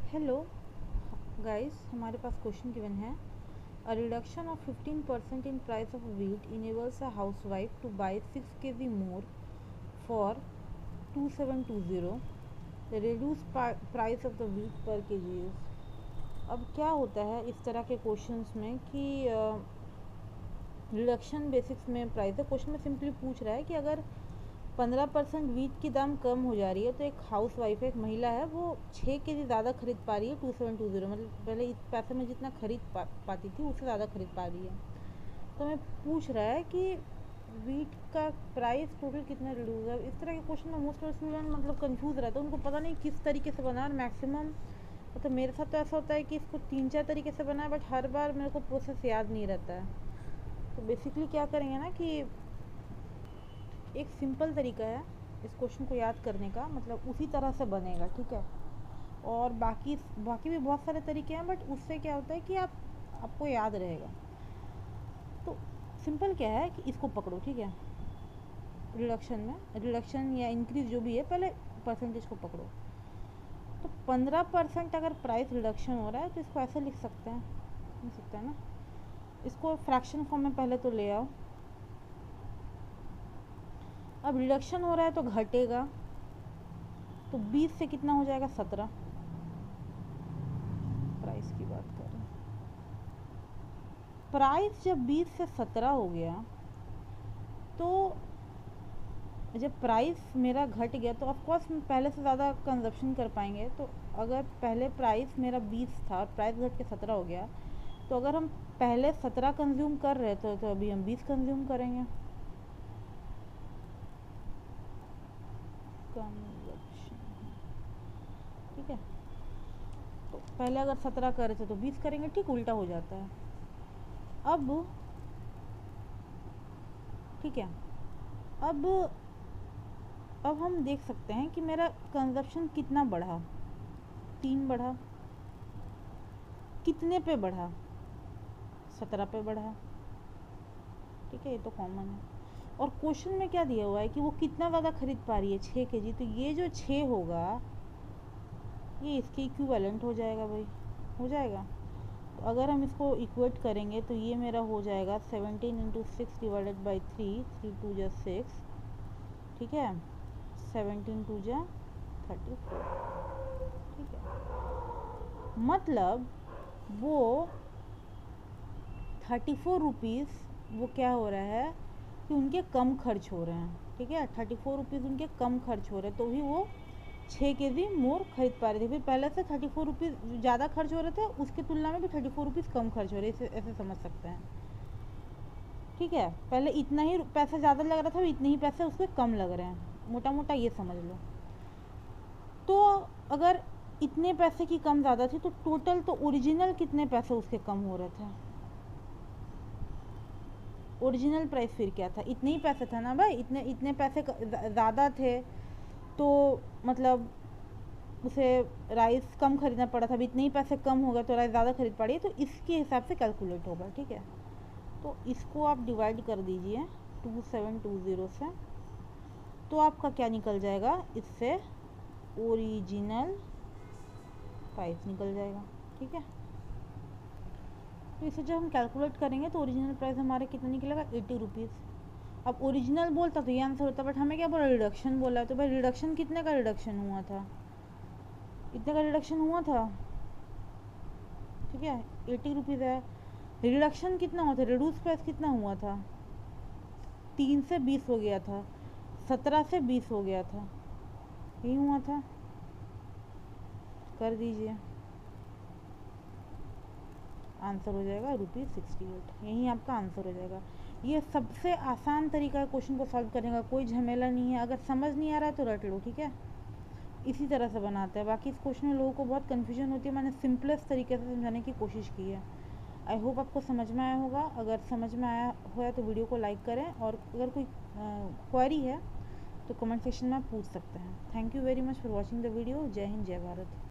Hello guys, हमारे पास question given है। A reduction of 15% in price of wheat enables a housewife to buy 6 kg more for 2720। The reduce price of the wheat per K G is. अब क्या होता है इस तरह के questions में कि रिडक्शन बेसिक्स में प्राइस है। क्वेश्चन में सिंपली पूछ रहा है कि अगर 15% वीट की दाम कम हो जा रही है तो एक हाउस वाइफ है, एक महिला है, वो 6 kg ज़्यादा खरीद पा रही है 2720, मतलब पहले इस पैसे में जितना खरीद पाती थी उससे ज़्यादा खरीद पा रही है। तो हमें पूछ रहा है कि वीट का प्राइस टोटल कितना रिड्यूस है। इस तरह के क्वेश्चन में मोस्ट ऑफ स्टूडेंट मतलब कंफ्यूज रहता है, उनको पता नहीं किस तरीके से बना। और मैक्सिमम मतलब मेरे साथ तो ऐसा होता है कि इसको 3-4 तरीके से बना है, बट हर बार मेरे को प्रोसेस याद नहीं रहता है। तो बेसिकली क्या करेंगे ना कि एक सिंपल तरीका है इस क्वेश्चन को याद करने का, मतलब उसी तरह से बनेगा, ठीक है। और बाकी भी बहुत सारे तरीके हैं, बट उससे क्या होता है कि आपको याद रहेगा। तो सिंपल क्या है कि इसको पकड़ो, ठीक है। रिडक्शन या इंक्रीज जो भी है, पहले परसेंटेज को पकड़ो। तो 15% अगर प्राइस रिडक्शन हो रहा है तो इसको ऐसे लिख सकते हैं ना। इसको फ्रैक्शन फॉर्म में पहले तो ले आओ। अब रिडक्शन हो रहा है तो घटेगा, तो 20 से कितना हो जाएगा 17। प्राइस की बात करें, प्राइस जब 20 से 17 हो गया तो जब प्राइस मेरा घट गया तो ऑफकोर्स हम पहले से ज़्यादा कंजप्शन कर पाएंगे। तो अगर पहले प्राइस मेरा 20 था, प्राइस घट के 17 हो गया, तो अगर हम पहले 17 कंज्यूम कर रहे थे तो अभी हम 20 कंज्यूम करेंगे। कंजप्शन, ठीक है। तो पहले अगर 17 कर रहे थे तो 20 करेंगे, ठीक उल्टा हो जाता है। अब ठीक है, अब हम देख सकते हैं कि मेरा कंजप्शन कितना बढ़ा। 3 बढ़ा। कितने पे बढ़ा? 17 पे बढ़ा, ठीक है। ये तो कॉमन है। और क्वेश्चन में क्या दिया हुआ है कि वो कितना ज़्यादा खरीद पा रही है, 6 kg। तो ये जो 6 होगा ये इसके इक्विवेलेंट हो जाएगा भाई, हो जाएगा। तो अगर हम इसको इक्वेट करेंगे तो ये मेरा हो जाएगा 17 × 6 डिवाइडेड बाई 3, 3 2 जा 6, ठीक है। 17 2 जा 34, ठीक है। मतलब वो 34 रुपीज़ वो क्या हो रहा है कि उनके कम खर्च हो रहे हैं, ठीक है। 34 रुपीज़ उनके कम खर्च हो रहे हैं, तो भी वो 6 kg मोर खरीद पा रहे थे। फिर पहले से 34 रुपीज़ ज़्यादा खर्च हो रहे थे, उसकी तुलना में भी 34 रुपीज़ कम खर्च हो रहे, ऐसे समझ सकते हैं, ठीक है। पहले इतना ही पैसा ज़्यादा लग रहा था, इतने ही पैसे उसके कम लग रहे हैं, मोटा मोटा ये समझ लो। तो अगर इतने पैसे की कम ज़्यादा थी तो टोटल तो ओरिजिनल कितने पैसे उसके कम हो रहे थे? ओरिजिनल प्राइस फिर क्या था? इतने ही पैसे था ना भाई, इतने पैसे ज़्यादा थे तो मतलब उसे राइस कम खरीदना पड़ा था। अब इतने ही पैसे कम हो गए तो राइस ज़्यादा खरीद पड़ी, तो इसके हिसाब से कैलकुलेट होगा, ठीक है। तो इसको आप डिवाइड कर दीजिए 2720 से, तो आपका क्या निकल जाएगा इससे? ओरिजिनल प्राइस निकल जाएगा, ठीक है। तो इसे जब हम कैलकुलेट करेंगे तो ओरिजिनल प्राइस हमारा कितना निकलेगा? 80 रुपीज़। अब ओरिजिनल बोलता तो ये आंसर होता, बट हमें क्या बोला? रिडक्शन बोला है। तो भाई रिडक्शन कितने का रिडक्शन हुआ था? इतने का रिडक्शन हुआ था, ठीक है। 80 रुपीज़ है। रिडक्शन कितना हुआ था? रिड्यूस प्राइस कितना हुआ था? 3 से 20 हो गया था, 17 से 20 हो गया था, यही हुआ था। कर दीजिए, आंसर हो जाएगा ₹68। यही आपका आंसर हो जाएगा। ये सबसे आसान तरीका है क्वेश्चन को सॉल्व करने का, कोई झमेला नहीं है। अगर समझ नहीं आ रहा है तो रट लो, ठीक है। इसी तरह से बनाते हैं। बाकी इस क्वेश्चन में लोगों को बहुत कन्फ्यूजन होती है, मैंने सिंपलेस्ट तरीके से समझाने की कोशिश की है। आई होप आपको समझ में आया होगा। अगर समझ में आया हुआ तो वीडियो को लाइक करें, और अगर कोई क्वेरी है तो कमेंट सेक्शन में आप पूछ सकते हैं। Thank you very much for watching the video. जय हिंद, जय भारत।